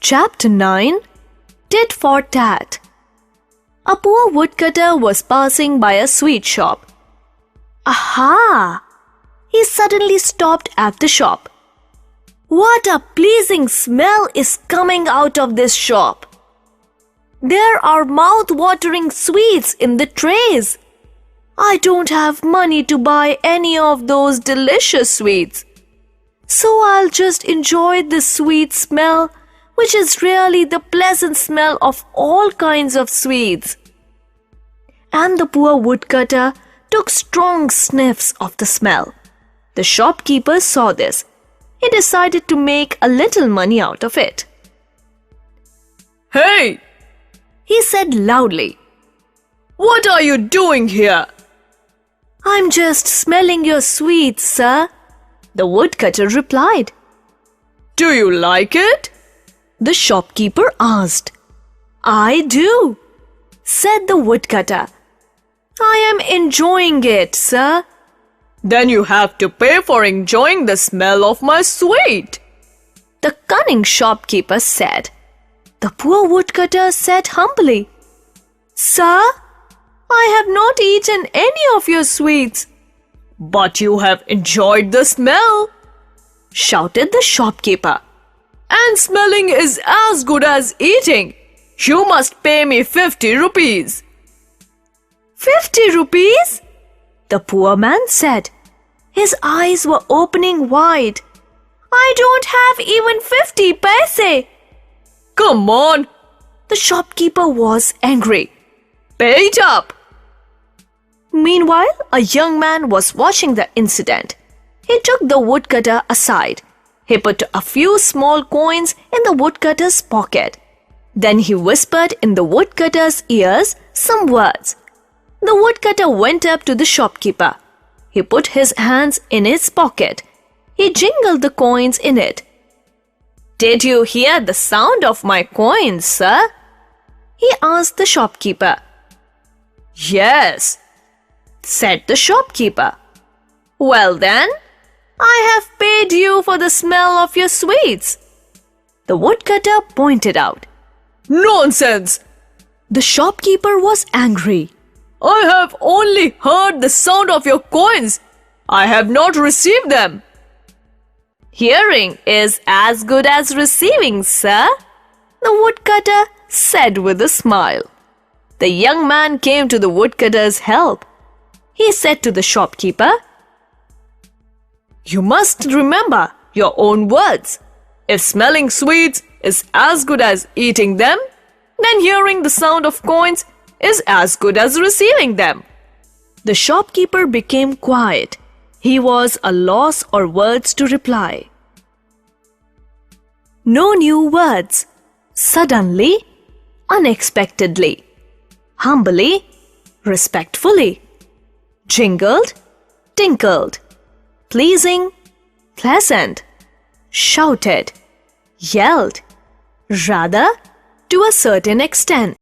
Chapter 9 Tit for Tat. A poor woodcutter was passing by a sweet shop. Aha! He suddenly stopped at the shop. What a pleasing smell is coming out of this shop! There are mouth-watering sweets in the trays. I don't have money to buy any of those delicious sweets. So I'll just enjoy this sweet smell, which is really the pleasant smell of all kinds of sweets. And the poor woodcutter took strong sniffs of the smell. The shopkeeper saw this. He decided to make a little money out of it. Hey! He said loudly. What are you doing here? I'm just smelling your sweets, sir. The woodcutter replied. Do you like it? The shopkeeper asked. I do, said the woodcutter. I am enjoying it, sir. Then you have to pay for enjoying the smell of my sweet, the cunning shopkeeper said. The poor woodcutter said humbly, Sir, I have not eaten any of your sweets. But you have enjoyed the smell, shouted the shopkeeper. And smelling is as good as eating. You must pay me 50 rupees. 50 rupees? The poor man said. His eyes were opening wide. I don't have even 50 paise. Come on. The shopkeeper was angry. Pay it up. Meanwhile, a young man was watching the incident. He took the woodcutter aside. He put a few small coins in the woodcutter's pocket. Then he whispered in the woodcutter's ears some words. The woodcutter went up to the shopkeeper. He put his hands in his pocket. He jingled the coins in it. Did you hear the sound of my coins, sir? He asked the shopkeeper. Yes, said the shopkeeper. Well then, I have paid you for the smell of your sweets. The woodcutter pointed out. Nonsense! The shopkeeper was angry. I have only heard the sound of your coins. I have not received them. Hearing is as good as receiving, sir, the woodcutter said with a smile. The young man came to the woodcutter's help. He said to the shopkeeper, You must remember your own words. If smelling sweets is as good as eating them, then hearing the sound of coins is as good as receiving them. The shopkeeper became quiet. He was at a loss for words to reply. No new words. Suddenly, unexpectedly, humbly, respectfully, jingled, tinkled, pleasing, pleasant, shouted, yelled, rather, to a certain extent.